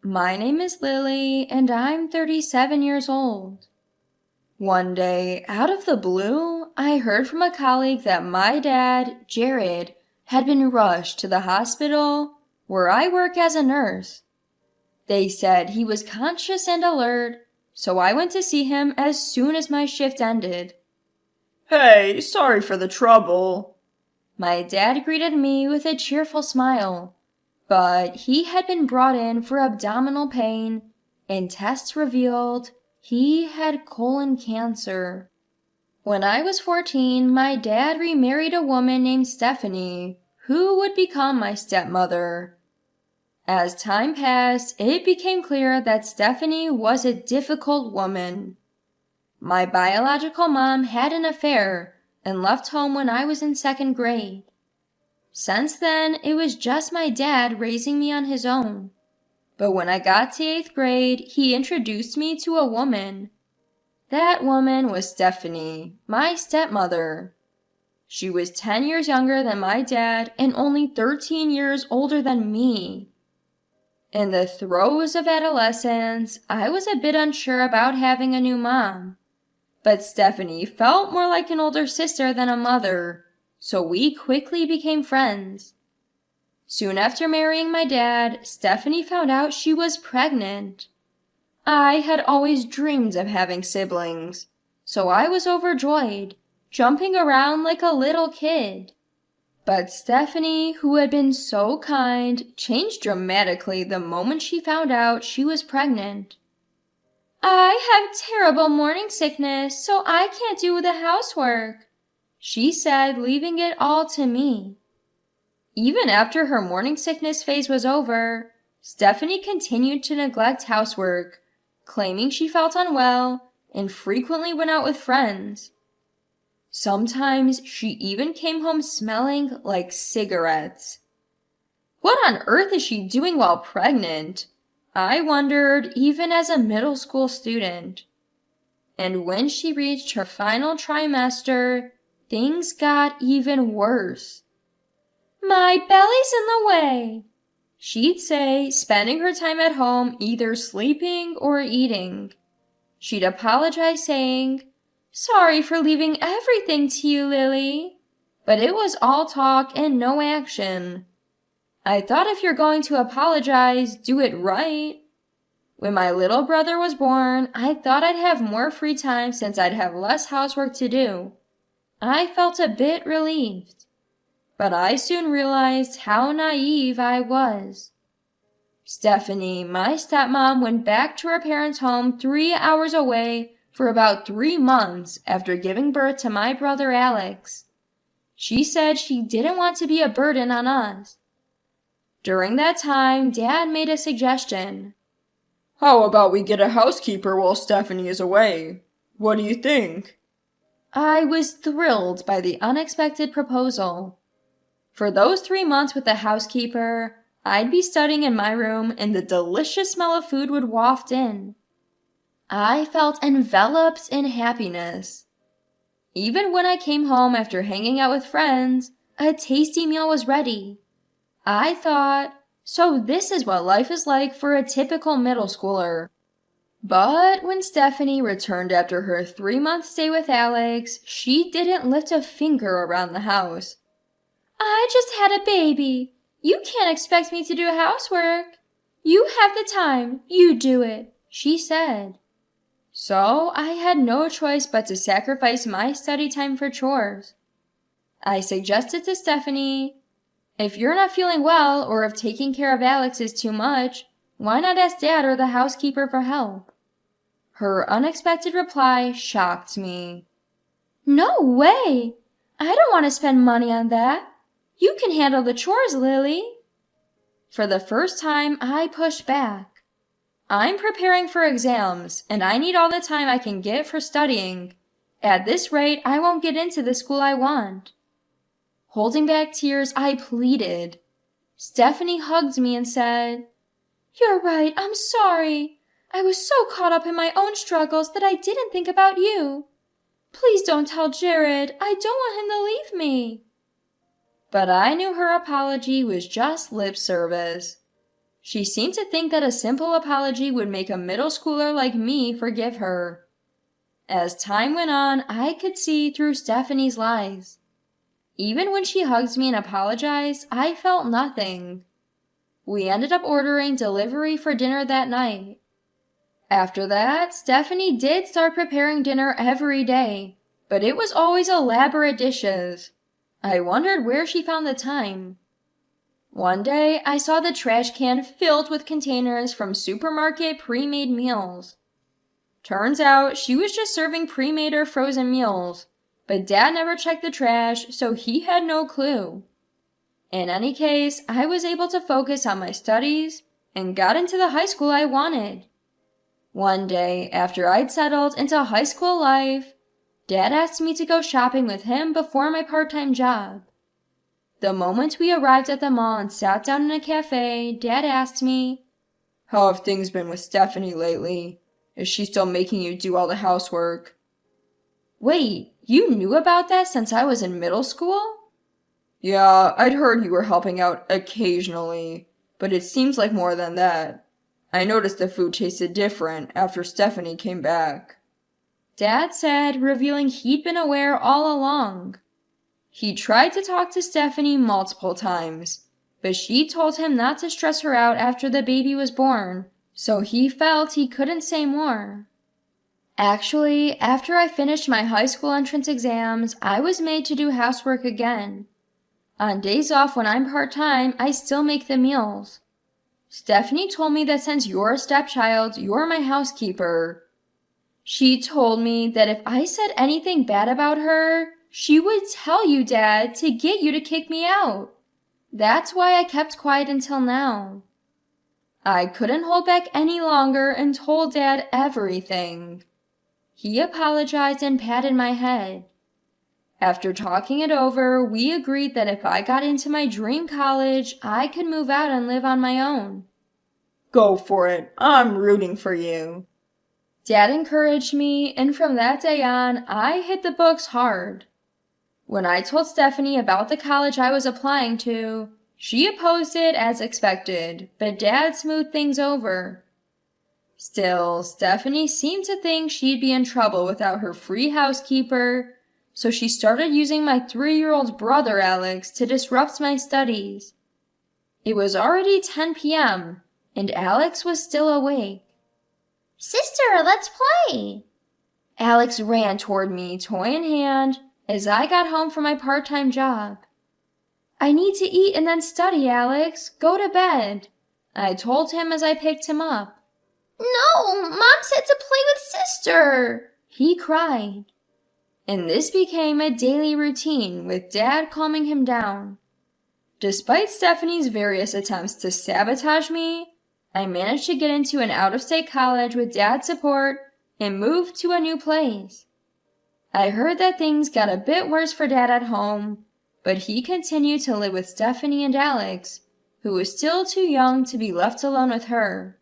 My name is Lily, and I'm 37 years old. One day, out of the blue, I heard from a colleague that my dad, Jared, had been rushed to the hospital where I work as a nurse. They said he was conscious and alert, so I went to see him as soon as my shift ended. Hey, sorry for the trouble. My dad greeted me with a cheerful smile, but he had been brought in for abdominal pain, and tests revealed he had colon cancer. When I was 14, my dad remarried a woman named Stephanie, who would become my stepmother. As time passed, it became clear that Stephanie was a difficult woman. My biological mom had an affair and left home when I was in second grade. Since then, it was just my dad raising me on his own. But when I got to 8th grade, he introduced me to a woman. That woman was Stephanie, my stepmother. She was 10 years younger than my dad and only 13 years older than me. In the throes of adolescence, I was a bit unsure about having a new mom. But Stephanie felt more like an older sister than a mother, so we quickly became friends. Soon after marrying my dad, Stephanie found out she was pregnant. I had always dreamed of having siblings, so I was overjoyed, jumping around like a little kid. But Stephanie, who had been so kind, changed dramatically the moment she found out she was pregnant. I have terrible morning sickness, so I can't do the housework, she said, leaving it all to me. Even after her morning sickness phase was over, Stephanie continued to neglect housework, claiming she felt unwell and frequently went out with friends. Sometimes she even came home smelling like cigarettes. What on earth is she doing while pregnant? I wondered, even as a middle school student. And when she reached her final trimester, things got even worse. My belly's in the way, she'd say, spending her time at home either sleeping or eating. She'd apologize, saying, Sorry for leaving everything to you, Lily. But it was all talk and no action. I thought if you're going to apologize, do it right. When my little brother was born, I thought I'd have more free time since I'd have less housework to do. I felt a bit relieved. But I soon realized how naive I was. Stephanie, my stepmom, went back to her parents' home 3 hours away for about 3 months after giving birth to my brother Alex. She said she didn't want to be a burden on us. During that time, Dad made a suggestion. How about we get a housekeeper while Stephanie is away? What do you think? I was thrilled by the unexpected proposal. For those 3 months with the housekeeper, I'd be studying in my room and the delicious smell of food would waft in. I felt enveloped in happiness. Even when I came home after hanging out with friends, a tasty meal was ready. I thought, so this is what life is like for a typical middle schooler. But when Stephanie returned after her 3-month stay with Alex, she didn't lift a finger around the house. I just had a baby. You can't expect me to do housework. You have the time. You do it, she said. So I had no choice but to sacrifice my study time for chores. I suggested to Stephanie, if you're not feeling well or if taking care of Alex is too much, why not ask Dad or the housekeeper for help? Her unexpected reply shocked me. No way! I don't want to spend money on that. You can handle the chores, Lily. For the first time, I pushed back. I'm preparing for exams, and I need all the time I can get for studying. At this rate, I won't get into the school I want. Holding back tears, I pleaded. Stephanie hugged me and said, You're right, I'm sorry. I was so caught up in my own struggles that I didn't think about you. Please don't tell Jared. I don't want him to leave me. But I knew her apology was just lip service. She seemed to think that a simple apology would make a middle schooler like me forgive her. As time went on, I could see through Stephanie's lies. Even when she hugged me and apologized, I felt nothing. We ended up ordering delivery for dinner that night. After that, Stephanie did start preparing dinner every day, but it was always elaborate dishes. I wondered where she found the time. One day, I saw the trash can filled with containers from supermarket pre-made meals. Turns out, she was just serving pre-made or frozen meals, but Dad never checked the trash, so he had no clue. In any case, I was able to focus on my studies and got into the high school I wanted. One day, after I'd settled into high school life, Dad asked me to go shopping with him before my part-time job. The moment we arrived at the mall and sat down in a cafe, Dad asked me, "How have things been with Stephanie lately? Is she still making you do all the housework?" "Wait, you knew about that since I was in middle school?" "Yeah, I'd heard you were helping out occasionally, but it seems like more than that. I noticed the food tasted different after Stephanie came back," Dad said, revealing he'd been aware all along. He tried to talk to Stephanie multiple times, but she told him not to stress her out after the baby was born, so he felt he couldn't say more. Actually, after I finished my high school entrance exams, I was made to do housework again. On days off when I'm part-time, I still make the meals. Stephanie told me that since you're a stepchild, you're my housekeeper. She told me that if I said anything bad about her, she would tell you, Dad, to get you to kick me out. That's why I kept quiet until now. I couldn't hold back any longer and told Dad everything. He apologized and patted my head. After talking it over, we agreed that if I got into my dream college, I could move out and live on my own. "Go for it. I'm rooting for you." Dad encouraged me, and from that day on, I hit the books hard. When I told Stephanie about the college I was applying to, she opposed it as expected, but Dad smoothed things over. Still, Stephanie seemed to think she'd be in trouble without her free housekeeper, so she started using my 3-year-old brother Alex to disrupt my studies. It was already 10 p.m., and Alex was still awake. "Sister, let's play!" Alex ran toward me, toy in hand, as I got home from my part-time job. "I need to eat and then study, Alex. Go to bed," I told him as I picked him up. "No, Mom said to play with Sister," he cried. And this became a daily routine, with Dad calming him down. Despite Stephanie's various attempts to sabotage me, I managed to get into an out-of-state college with Dad's support and moved to a new place. I heard that things got a bit worse for Dad at home, but he continued to live with Stephanie and Alex, who was still too young to be left alone with her.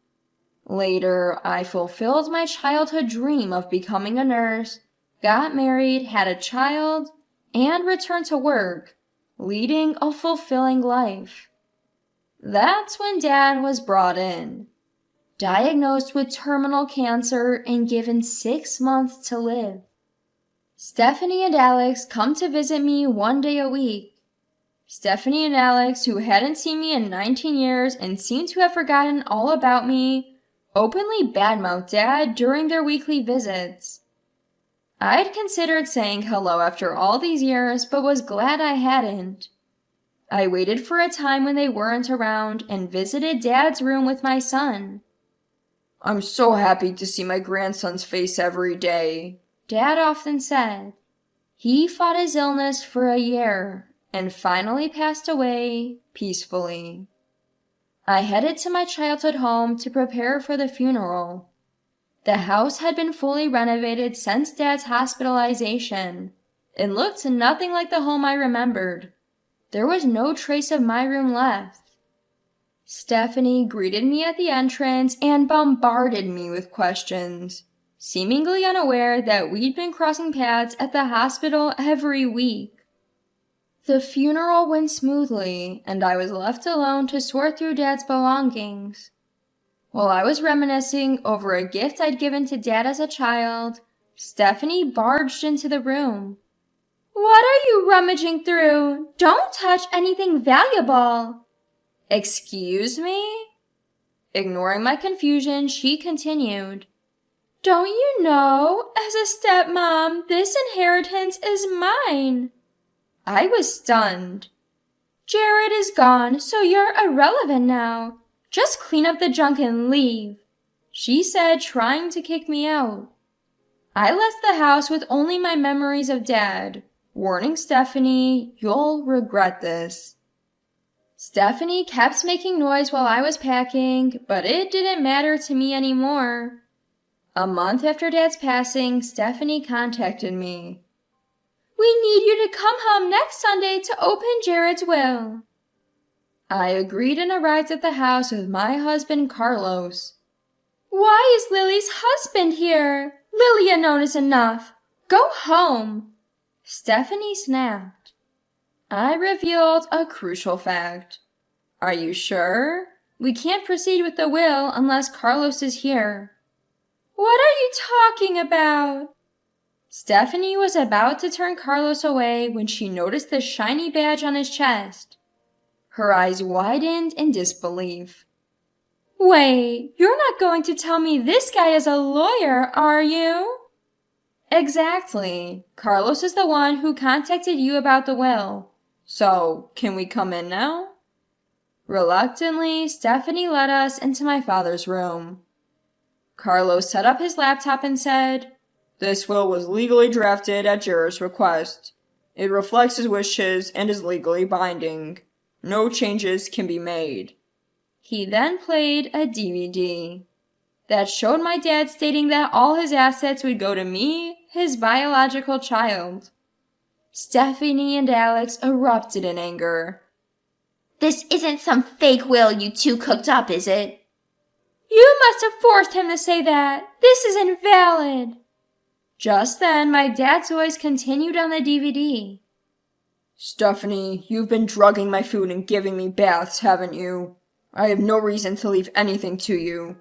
Later, I fulfilled my childhood dream of becoming a nurse, got married, had a child, and returned to work, leading a fulfilling life. That's when Dad was brought in, diagnosed with terminal cancer and given 6 months to live. Stephanie and Alex come to visit me 1 day a week. Stephanie and Alex, who hadn't seen me in 19 years and seemed to have forgotten all about me, openly badmouthed Dad during their weekly visits. I'd considered saying hello after all these years, but was glad I hadn't. I waited for a time when they weren't around and visited Dad's room with my son. "I'm so happy to see my grandson's face every day," Dad often said. He fought his illness for a year and finally passed away peacefully. I headed to my childhood home to prepare for the funeral. The house had been fully renovated since Dad's hospitalization and looked nothing like the home I remembered. There was no trace of my room left. Stephanie greeted me at the entrance and bombarded me with questions, seemingly unaware that we'd been crossing paths at the hospital every week. The funeral went smoothly, and I was left alone to sort through Dad's belongings. While I was reminiscing over a gift I'd given to Dad as a child, Stephanie barged into the room. "What are you rummaging through? Don't touch anything valuable." "Excuse me?" Ignoring my confusion, she continued. "Don't you know, as a stepmom, this inheritance is mine." I was stunned. "Jared is gone, so you're irrelevant now. Just clean up the junk and leave," she said, trying to kick me out. I left the house with only my memories of Dad, warning Stephanie, "You'll regret this." Stephanie kept making noise while I was packing, but it didn't matter to me anymore. A month after Dad's passing, Stephanie contacted me. "We need you to come home next Sunday to open Jared's will." I agreed and arrived at the house with my husband, Carlos. "Why is Lily's husband here? Lily alone is enough. Go home," Stephanie snapped. I revealed a crucial fact. "Are you sure? We can't proceed with the will unless Carlos is here." "What are you talking about?" Stephanie was about to turn Carlos away when she noticed the shiny badge on his chest. Her eyes widened in disbelief. "Wait, you're not going to tell me this guy is a lawyer, are you?" "Exactly. Carlos is the one who contacted you about the will. So, can we come in now?" Reluctantly, Stephanie led us into my father's room. Carlos set up his laptop and said, "This will was legally drafted at Jared's request. It reflects his wishes and is legally binding. No changes can be made." He then played a DVD that showed my dad stating that all his assets would go to me, his biological child. Stephanie and Alex erupted in anger. This isn't some fake will you two cooked up, is it? "You must have forced him to say that. This is invalid." Just then, my dad's voice continued on the DVD. "Stephanie, you've been drugging my food and giving me baths, haven't you? I have no reason to leave anything to you.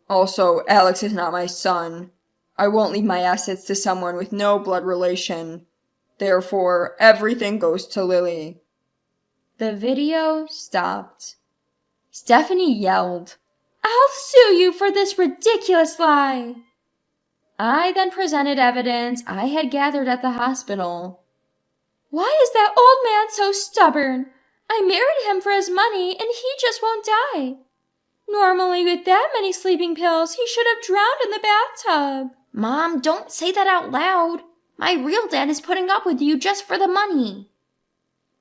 Also, Alex is not my son. I won't leave my assets to someone with no blood relation. Therefore, everything goes to Lily." The video stopped. Stephanie yelled, "I'll sue you for this ridiculous lie." I then presented evidence I had gathered at the hospital. "Why is that old man so stubborn? I married him for his money and he just won't die. Normally, with that many sleeping pills, he should have drowned in the bathtub." Mom, don't say that out loud. My real dad is putting up with you just for the money.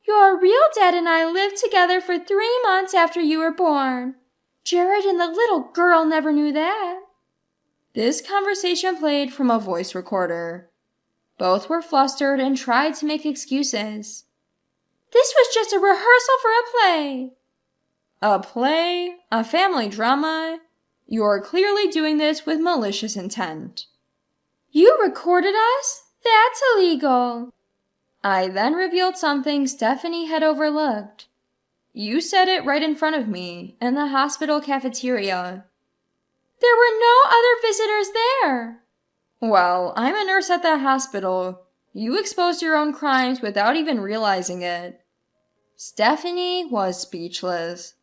"Your real dad and I lived together for 3 months after you were born. Jared and the little girl never knew that." This conversation played from a voice recorder. Both were flustered and tried to make excuses. "This was just a rehearsal for a play." "A play? A family drama? You are clearly doing this with malicious intent." "You recorded us? That's illegal." I then revealed something Stephanie had overlooked. "You said it right in front of me, in the hospital cafeteria." "There were no other visitors there." "Well, I'm a nurse at the hospital. You exposed your own crimes without even realizing it." Stephanie was speechless.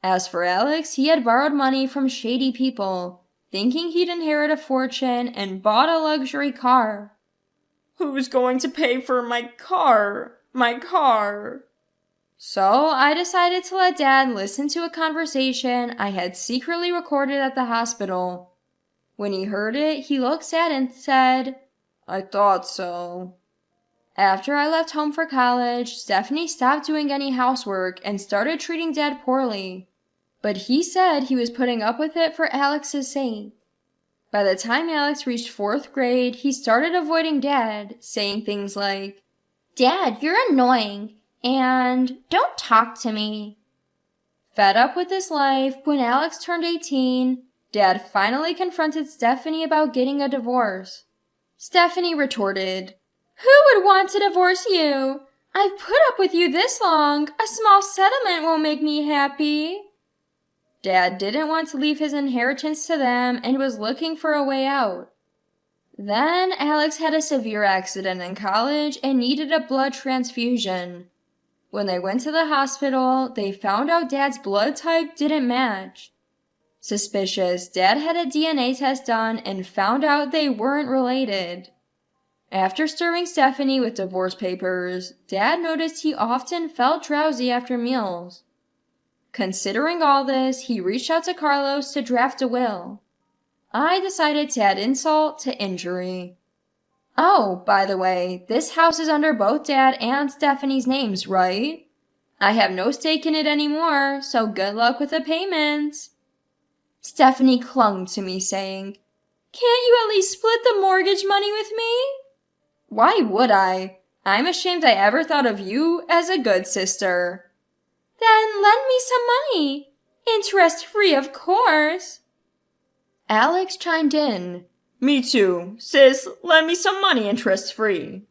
As for Alex, he had borrowed money from shady people, thinking he'd inherit a fortune, and bought a luxury car. "Who's going to pay for my car? My car?" So I decided to let Dad listen to a conversation I had secretly recorded at the hospital. When he heard it, he looked sad and said, "I thought so." After I left home for college, Stephanie stopped doing any housework and started treating Dad poorly. But he said he was putting up with it for Alex's sake. By the time Alex reached 4th grade, he started avoiding Dad, saying things like, Dad, you're annoying, and don't talk to me. Fed up with this life, when Alex turned 18, Dad finally confronted Stephanie about getting a divorce. Stephanie retorted, "Who would want to divorce you? I've put up with you this long. A small settlement won't make me happy. Dad didn't want to leave his inheritance to them and was looking for a way out. Then Alex had a severe accident in college and needed a blood transfusion. When they went to the hospital, they found out Dad's blood type didn't match. Suspicious, Dad had a DNA test done and found out they weren't related. After stirring Stephanie with divorce papers, Dad noticed he often felt drowsy after meals. Considering all this, he reached out to Carlos to draft a will. I decided to add insult to injury. Oh, by the way, this house is under both Dad and Stephanie's names, right? I have no stake in it anymore, so good luck with the payments. Stephanie clung to me, saying, Can't you at least split the mortgage money with me? Why would I? I'm ashamed I ever thought of you as a good sister. Then lend me some money. Interest-free, of course. Alex chimed in. Me too. Sis, lend me some money interest-free.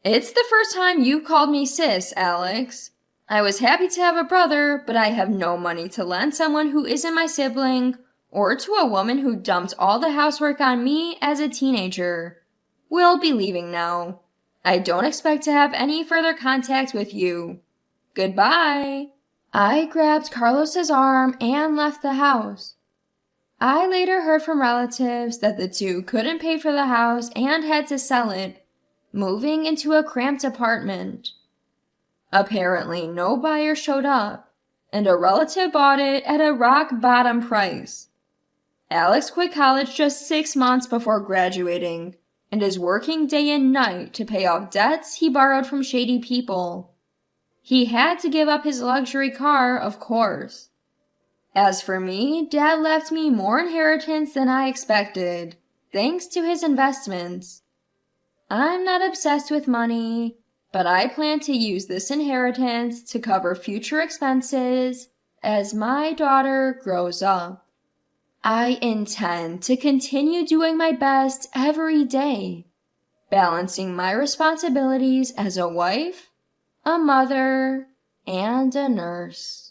It's the first time you've called me sis, Alex. I was happy to have a brother, but I have no money to lend someone who isn't my sibling, or to a woman who dumped all the housework on me as a teenager. We'll be leaving now. I don't expect to have any further contact with you. Goodbye. I grabbed Carlos's arm and left the house. I later heard from relatives that the two couldn't pay for the house and had to sell it, moving into a cramped apartment. Apparently, no buyer showed up, and a relative bought it at a rock-bottom price. Alex quit college just 6 months before graduating, and is working day and night to pay off debts he borrowed from shady people. He had to give up his luxury car, of course. As for me, Dad left me more inheritance than I expected, thanks to his investments. I'm not obsessed with money, but I plan to use this inheritance to cover future expenses as my daughter grows up. I intend to continue doing my best every day, balancing my responsibilities as a wife, a mother, and a nurse.